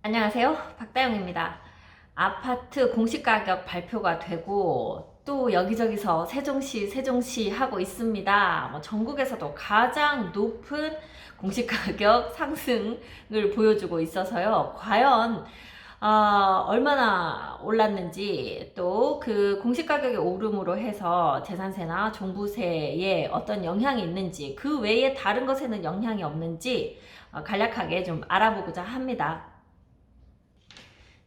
안녕하세요. 박다영입니다. 아파트 공시가격 발표가 되고 또 여기저기서 세종시 하고 있습니다. 전국에서도 가장 높은 공시가격 상승을 보여주고 있어서요. 과연 얼마나 올랐는지, 또 그 공시가격의 오름으로 해서 재산세나 종부세에 어떤 영향이 있는지, 그 외에 다른 것에는 영향이 없는지 간략하게 좀 알아보고자 합니다.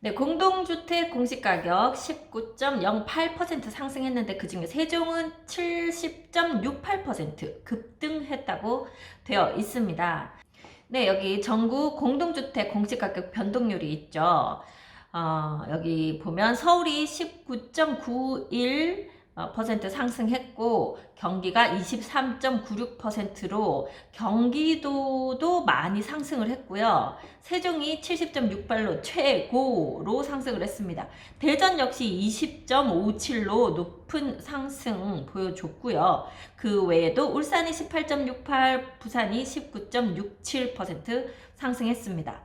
네, 공동주택 공시가격 19.08% 상승했는데 그중에 세종은 70.68% 급등했다고 되어 있습니다. 네, 여기 전국 공동주택 공시가격 변동률이 있죠. 여기 보면 서울이 19.91% 상승했고 경기가 23.96%로 경기도도 많이 상승을 했고요. 세종이 70.68로 최고로 상승을 했습니다. 대전 역시 20.57로 높은 상승 보여줬고요. 그 외에도 울산이 18.68, 부산이 19.67% 상승했습니다.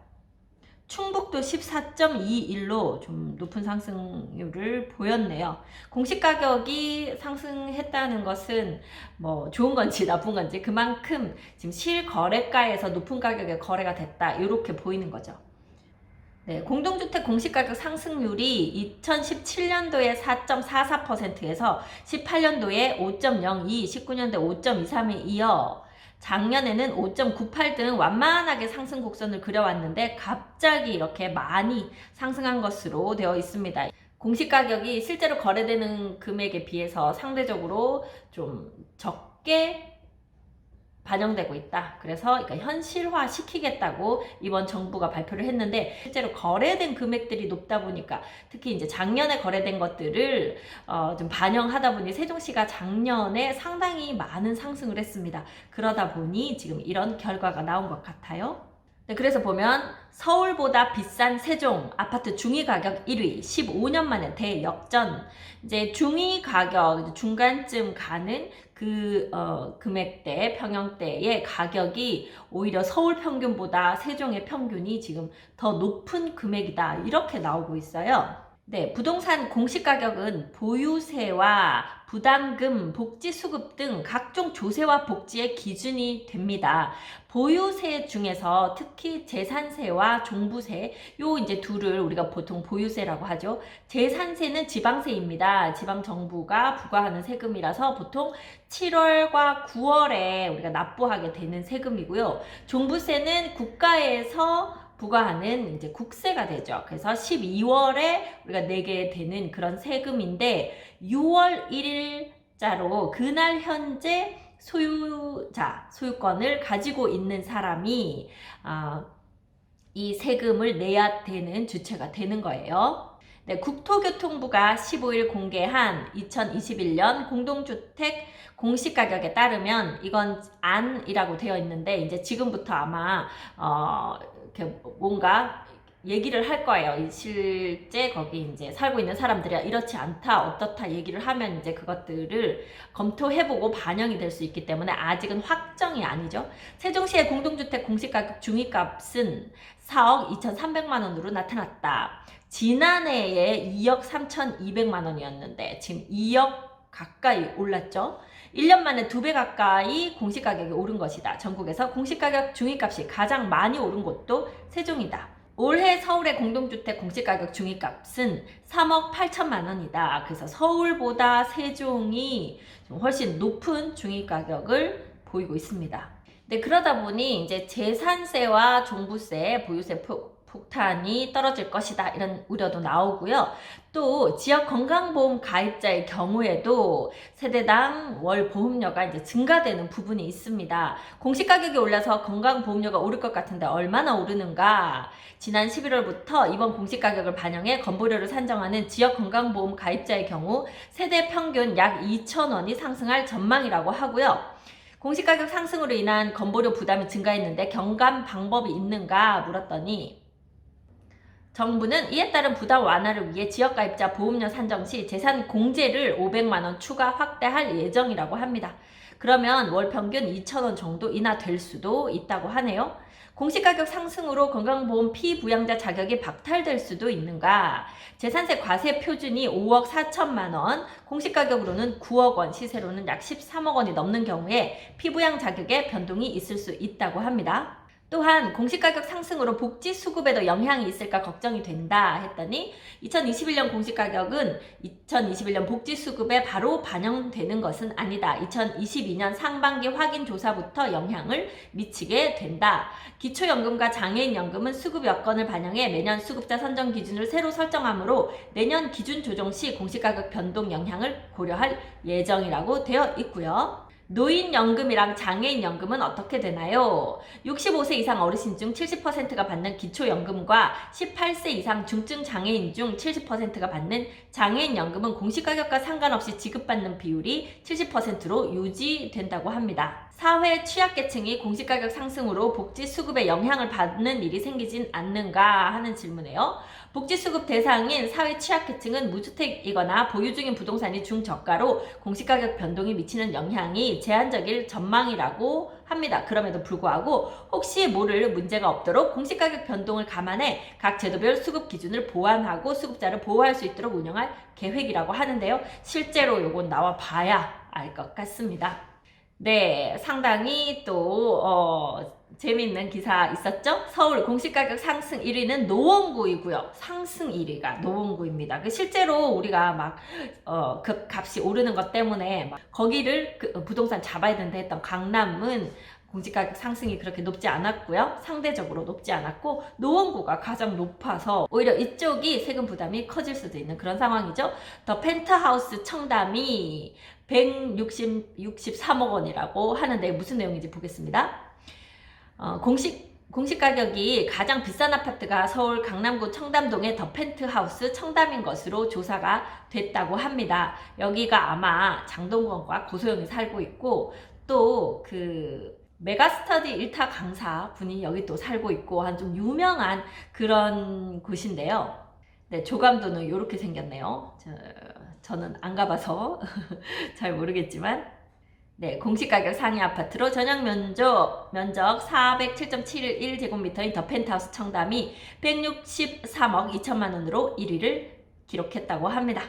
충북도 14.21로 좀 높은 상승률을 보였네요. 공시가격이 상승했다는 것은 뭐 좋은 건지 나쁜 건지 그만큼 지금 실거래가에서 높은 가격에 거래가 됐다, 이렇게 보이는 거죠. 네, 공동주택 공시가격 상승률이 2017년도에 4.44%에서 18년도에 5.02, 19년도에 5.23에 이어 작년에는 5.98 등 완만하게 상승 곡선을 그려왔는데 갑자기 이렇게 많이 상승한 것으로 되어 있습니다. 공시가격이 실제로 거래되는 금액에 비해서 상대적으로 좀 적게 반영되고 있다. 그래서 현실화 시키겠다고 이번 정부가 발표를 했는데, 실제로 거래된 금액들이 높다 보니까, 특히 이제 작년에 거래된 것들을 좀 반영하다 보니 세종시가 작년에 상당히 많은 상승을 했습니다. 그러다 보니 지금 이런 결과가 나온 것 같아요. 네, 그래서 보면 서울보다 비싼 세종 아파트 중위 가격 1위, 15년 만에 대역전. 이제 중위 가격, 중간쯤 가는 그 금액대, 평형대의 가격이 오히려 서울 평균보다 세종의 평균이 지금 더 높은 금액이다, 이렇게 나오고 있어요. 네, 부동산 공시가격은 보유세와 부담금, 복지수급 등 각종 조세와 복지의 기준이 됩니다. 보유세 중에서 특히 재산세와 종부세, 요 이제 둘을 우리가 보통 보유세라고 하죠. 재산세는 지방세입니다. 지방정부가 부과하는 세금이라서 보통 7월과 9월에 우리가 납부하게 되는 세금이고요. 종부세는 국가에서 부과하는 이제 국세가 되죠. 그래서 12월에 우리가 내게 되는 그런 세금인데, 6월 1일자로 그날 현재 소유권을 가지고 있는 사람이 이 세금을 내야 되는 주체가 되는 거예요. 네, 국토교통부가 15일 공개한 2021년 공동주택 공시가격에 따르면, 이건 안이라고 되어 있는데 이제 지금부터 아마 이렇게 뭔가 얘기를 할 거예요. 실제 거기 이제 살고 있는 사람들이 이렇지 않다, 어떻다 얘기를 하면 이제 그것들을 검토해보고 반영이 될 수 있기 때문에 아직은 확정이 아니죠. 세종시의 공동주택 공시가격 중위값은 4억 2,300만 원으로 나타났다. 지난해에 2억 3,200만 원이었는데 지금 2억 가까이 올랐죠. 1년 만에 2배 가까이 공시가격이 오른 것이다. 전국에서 공시가격 중위값이 가장 많이 오른 곳도 세종이다. 올해 서울의 공동주택 공시가격 중위값은 3억 8천만 원이다. 그래서 서울보다 세종이 훨씬 높은 중위가격을 보이고 있습니다. 네, 그러다 보니 이제 재산세와 종부세, 보유세 폭탄이 떨어질 것이다, 이런 우려도 나오고요. 또 지역 건강보험 가입자의 경우에도 세대당 월 보험료가 이제 증가되는 부분이 있습니다. 공시가격이 올라서 건강보험료가 오를 것 같은데 얼마나 오르는가? 지난 11월부터 이번 공시가격을 반영해 건보료를 산정하는 지역 건강보험 가입자의 경우 세대 평균 약 2,000원이 상승할 전망이라고 하고요. 공시가격 상승으로 인한 건보료 부담이 증가했는데 경감 방법이 있는가 물었더니, 정부는 이에 따른 부담 완화를 위해 지역가입자 보험료 산정 시 재산 공제를 500만 원 추가 확대할 예정이라고 합니다. 그러면 월 평균 2,000원 정도 인하될 수도 있다고 하네요. 공시가격 상승으로 건강보험 피부양자 자격이 박탈될 수도 있는가? 재산세 과세 표준이 5억 4천만 원, 공시가격으로는 9억 원, 시세로는 약 13억 원이 넘는 경우에 피부양 자격에 변동이 있을 수 있다고 합니다. 또한 공시가격 상승으로 복지 수급에도 영향이 있을까 걱정이 된다 했더니 2021년 공시가격은 2021년 복지 수급에 바로 반영되는 것은 아니다. 2022년 상반기 확인 조사부터 영향을 미치게 된다. 기초연금과 장애인연금은 수급 여건을 반영해 매년 수급자 선정 기준을 새로 설정하므로 내년 기준 조정 시 공시가격 변동 영향을 고려할 예정이라고 되어 있고요. 노인연금이랑 장애인연금은 어떻게 되나요? 65세 이상 어르신 중 70%가 받는 기초연금과 18세 이상 중증 장애인 중 70%가 받는 장애인연금은 공시가격과 상관없이 지급받는 비율이 70%로 유지된다고 합니다. 사회 취약계층이 공시가격 상승으로 복지수급에 영향을 받는 일이 생기진 않는가 하는 질문이에요. 복지수급 대상인 사회 취약계층은 무주택이거나 보유 중인 부동산이 중저가로 공시가격 변동이 미치는 영향이 제한적일 전망이라고 합니다. 그럼에도 불구하고 혹시 모를 문제가 없도록 공시가격 변동을 감안해 각 제도별 수급 기준을 보완하고 수급자를 보호할 수 있도록 운영할 계획이라고 하는데요. 실제로 요건 나와 봐야 알 것 같습니다. 네, 상당히 또 재미있는 기사 있었죠? 서울 공시가격 상승 1위는 노원구이고요. 상승 1위가 노원구입니다. 실제로 우리가 막 값이 오르는 것 때문에 막 거기를 부동산 잡아야 된다 했던 강남은 공시가격 상승이 그렇게 높지 않았고요. 상대적으로 높지 않았고 노원구가 가장 높아서 오히려 이쪽이 세금 부담이 커질 수도 있는 그런 상황이죠. 더 펜트하우스 청담이 163억 원이라고 하는데 무슨 내용인지 보겠습니다. 공시가격이 가장 비싼 아파트가 서울 강남구 청담동의 더 펜트하우스 청담인 것으로 조사가 됐다고 합니다. 여기가 아마 장동건과 고소영이 살고 있고 또 메가스터디 1타 강사 분이 여기 또 살고 있고 한 좀 유명한 그런 곳인데요. 네, 조감도는 이렇게 생겼네요. 저는 안 가봐서 잘 모르겠지만 네, 공시가격 상위 아파트로 전용 면적 407.71제곱미터인 더 펜트하우스 청담이 163억 2천만 원으로 1위를 기록했다고 합니다.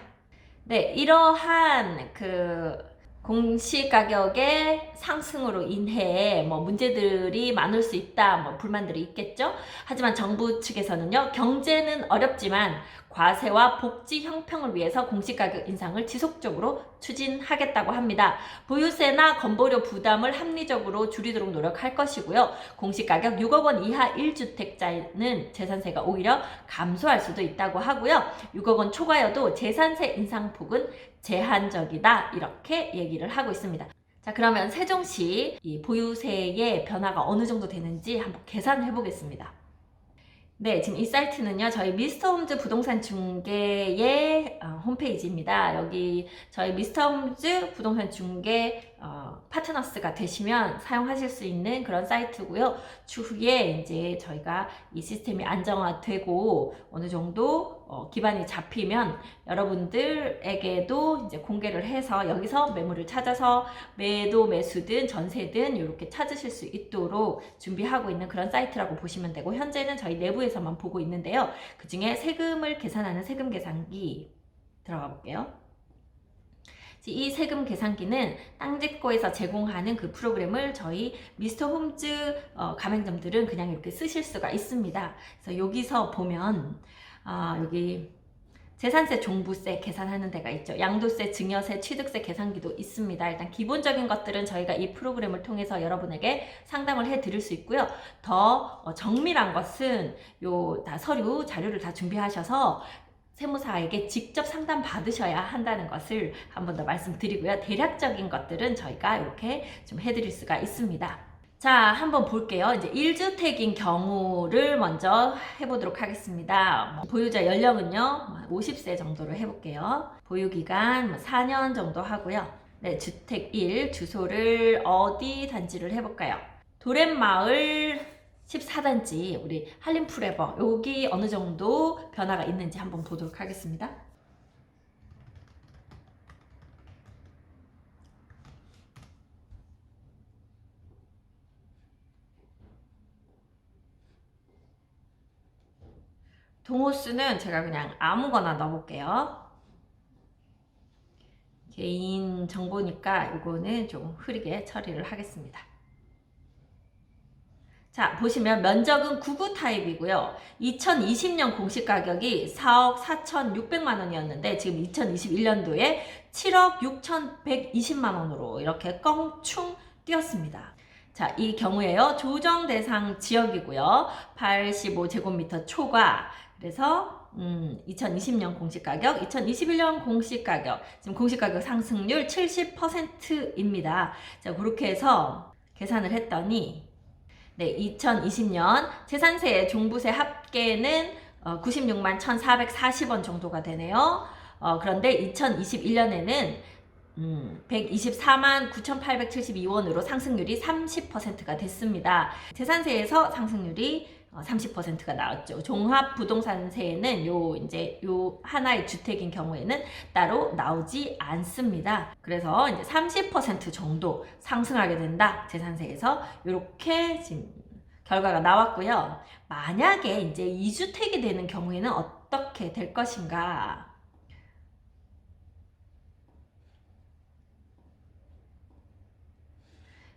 네, 이러한 공시가격의 상승으로 인해 문제들이 많을 수 있다, 불만들이 있겠죠. 하지만 정부 측에서는요, 경제는 어렵지만 과세와 복지 형평을 위해서 공시가격 인상을 지속적으로 추진하겠다고 합니다. 보유세나 건보료 부담을 합리적으로 줄이도록 노력할 것이고요. 공시가격 6억 원 이하 1주택자는 재산세가 오히려 감소할 수도 있다고 하고요. 6억 원 초과여도 재산세 인상폭은 제한적이다, 이렇게 얘기를 하고 있습니다. 자, 그러면 세종시 이 보유세의 변화가 어느 정도 되는지 한번 계산해 보겠습니다. 네, 지금 이 사이트는요, 저희 미스터홈즈 부동산 중개의 홈페이지입니다. 여기 저희 미스터홈즈 부동산 중개 파트너스가 되시면 사용하실 수 있는 그런 사이트고요. 추후에 이제 저희가 이 시스템이 안정화되고 어느 정도 기반이 잡히면 여러분들에게도 이제 공개를 해서 여기서 매물을 찾아서 매도, 매수든 전세든 이렇게 찾으실 수 있도록 준비하고 있는 그런 사이트라고 보시면 되고, 현재는 저희 내부에서만 보고 있는데요. 그 중에 세금을 계산하는 세금 계산기 들어가 볼게요. 이 세금 계산기는 땅집고에서 제공하는 그 프로그램을 저희 미스터홈즈 가맹점들은 그냥 이렇게 쓰실 수가 있습니다. 그래서 여기서 보면 여기 재산세, 종부세 계산하는 데가 있죠. 양도세, 증여세, 취득세 계산기도 있습니다. 일단 기본적인 것들은 저희가 이 프로그램을 통해서 여러분에게 상담을 해드릴 수 있고요. 더 정밀한 것은 다 서류, 자료를 다 준비하셔서 세무사에게 직접 상담 받으셔야 한다는 것을 한 번 더 말씀드리고요. 대략적인 것들은 저희가 이렇게 좀 해드릴 수가 있습니다. 자, 한번 볼게요. 이제 1주택인 경우를 먼저 해보도록 하겠습니다. 보유자 연령은요, 50세 정도로 해볼게요. 보유기간 4년 정도 하고요. 네, 주택 1, 주소를 어디 단지를 해볼까요? 도렛마을 14단지 우리 한림프레버, 여기 어느 정도 변화가 있는지 한번 보도록 하겠습니다. 동호수는 제가 그냥 아무거나 넣어볼게요. 개인 정보니까 이거는 좀 흐리게 처리를 하겠습니다. 자, 보시면 면적은 9구 타입이고요. 2020년 공시 가격이 4억 4,600만 원이었는데 지금 2021년도에 7억 6,120만 원으로 이렇게 껑충 뛰었습니다. 자, 이 경우에요. 조정 대상 지역이고요. 85제곱미터 초과. 그래서 2020년 공시 가격, 2021년 공시 가격, 지금 공시 가격 상승률 70%입니다. 자, 그렇게 해서 계산을 했더니 네, 2020년 재산세, 종부세 합계는 96만 1,440원 정도가 되네요. 그런데 2021년에는 124만 9,872원으로 상승률이 30%가 됐습니다. 재산세에서 상승률이 30%가 나왔죠. 종합부동산세에는 요 하나의 주택인 경우에는 따로 나오지 않습니다. 그래서 이제 30% 정도 상승하게 된다. 재산세에서 이렇게 지금 결과가 나왔고요. 만약에 이제 2주택이 되는 경우에는 어떻게 될 것인가?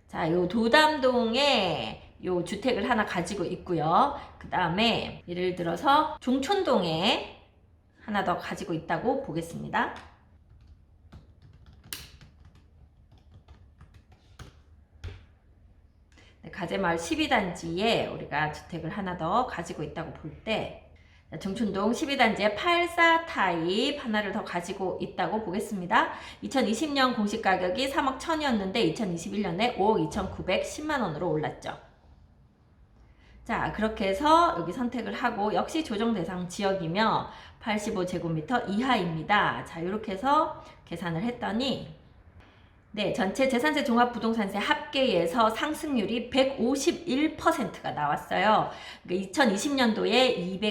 자, 요 도담동에 요 주택을 하나 가지고 있고요. 그 다음에 예를 들어서 종촌동에 하나 더 가지고 있다고 보겠습니다. 네, 가재마을 12단지에 우리가 주택을 하나 더 가지고 있다고 볼 때 정춘동 12단지에 84 타입 하나를 더 가지고 있다고 보겠습니다. 2020년 공시 가격이 3억 1,000이었는데 2021년에 5억 2,910만 원으로 올랐죠. 자, 그렇게 해서 여기 선택을 하고 역시 조정 대상 지역이며 85제곱미터 이하입니다. 자, 이렇게 해서 계산을 했더니 네, 전체 재산세 종합부동산세 합계에서 상승률이 151%가 나왔어요. 그러니까 2020년도에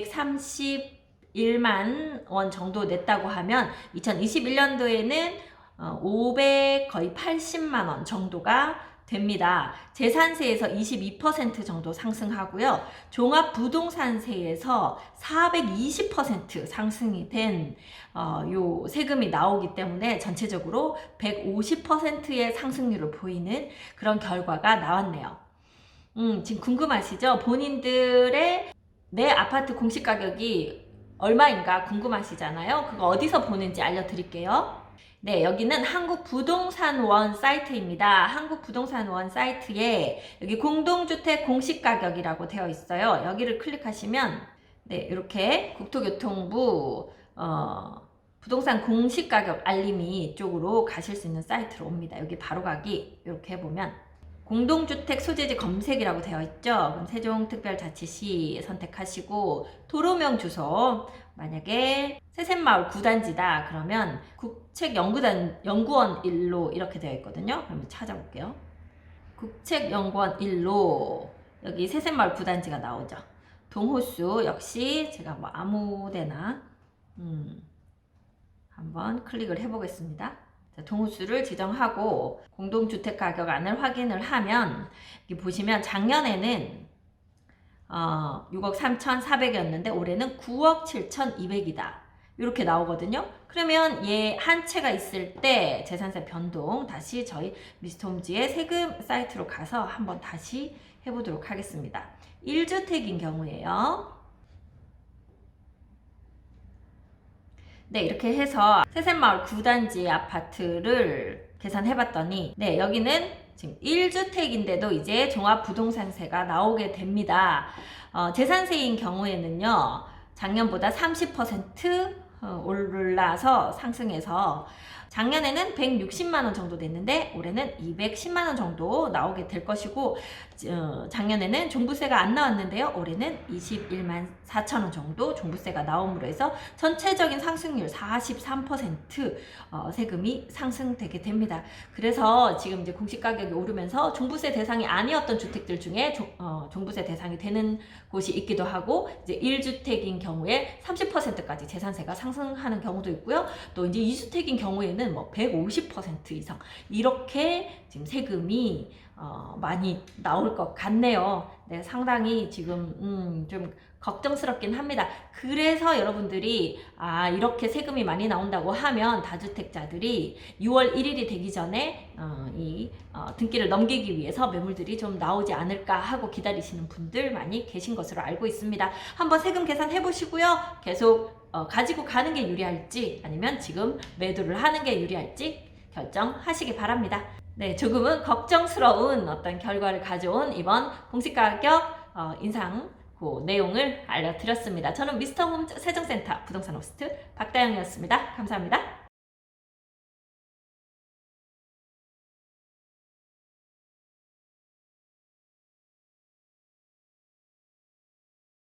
231만 원 정도 냈다고 하면 2021년도에는 500 거의 80만 원 정도가 됩니다. 재산세에서 22% 정도 상승하고요. 종합부동산세에서 420% 상승이 된 요 세금이 나오기 때문에 전체적으로 150%의 상승률을 보이는 그런 결과가 나왔네요. 지금 궁금하시죠? 본인들의 내 아파트 공시가격이 얼마인가 궁금하시잖아요. 그거 어디서 보는지 알려드릴게요. 네, 여기는 한국부동산원 사이트입니다. 한국부동산원 사이트에 여기 공동주택 공시가격이라고 되어 있어요. 여기를 클릭하시면 네, 이렇게 국토교통부 부동산 공시가격 알림이 이쪽으로 가실 수 있는 사이트로 옵니다. 여기 바로가기 이렇게 해보면 공동주택 소재지 검색이라고 되어 있죠. 그럼 세종특별자치시 선택하시고 도로명 주소 만약에 세샘마을 9단지다 그러면 국책연구원 1로 이렇게 되어 있거든요. 그럼 찾아볼게요. 국책연구원 1로 여기 세샘마을 9단지가 나오죠. 동호수 역시 제가 뭐 아무데나 한번 클릭을 해보겠습니다. 자, 동호수를 지정하고 공동주택 가격안을 확인을 하면 여기 보시면 작년에는 6억 3,400이었는데 올해는 9억 7,200이다. 이렇게 나오거든요. 그러면 얘 한 채가 있을 때 재산세 변동 다시 저희 미스터홈즈의 세금 사이트로 가서 한번 다시 해보도록 하겠습니다. 1주택인 경우에요. 네, 이렇게 해서 세샘마을 9단지 아파트를 계산해봤더니 네, 여기는 지금 1주택인데도 이제 종합부동산세가 나오게 됩니다. 재산세인 경우에는요, 작년보다 30% 올라서 상승해서 작년에는 160만 원 정도 됐는데 올해는 210만 원 정도 나오게 될 것이고 작년에는 종부세가 안 나왔는데요. 올해는 21만 4천 원 정도 종부세가 나옴으로 해서 전체적인 상승률 43% 세금이 상승되게 됩니다. 그래서 지금 이제 공시가격이 오르면서 종부세 대상이 아니었던 주택들 중에 종부세 대상이 되는 곳이 있기도 하고 이제 1주택인 경우에 30%까지 재산세가 상승하는 경우도 있고요. 또 이제 2주택인 경우에는 뭐 150% 이상 이렇게 지금 세금이 많이 나올 것 같네요. 네, 상당히 지금 좀 걱정스럽긴 합니다. 그래서 여러분들이 이렇게 세금이 많이 나온다고 하면 다주택자들이 6월 1일이 되기 전에 등기를 넘기기 위해서 매물들이 좀 나오지 않을까 하고 기다리시는 분들 많이 계신 것으로 알고 있습니다. 한번 세금 계산해 보시고요. 계속 가지고 가는 게 유리할지 아니면 지금 매도를 하는 게 유리할지 결정하시기 바랍니다. 네, 조금은 걱정스러운 어떤 결과를 가져온 이번 공시가격 인상 그 내용을 알려드렸습니다. 저는 미스터홈 세정센터 부동산 호스트 박다영이었습니다. 감사합니다.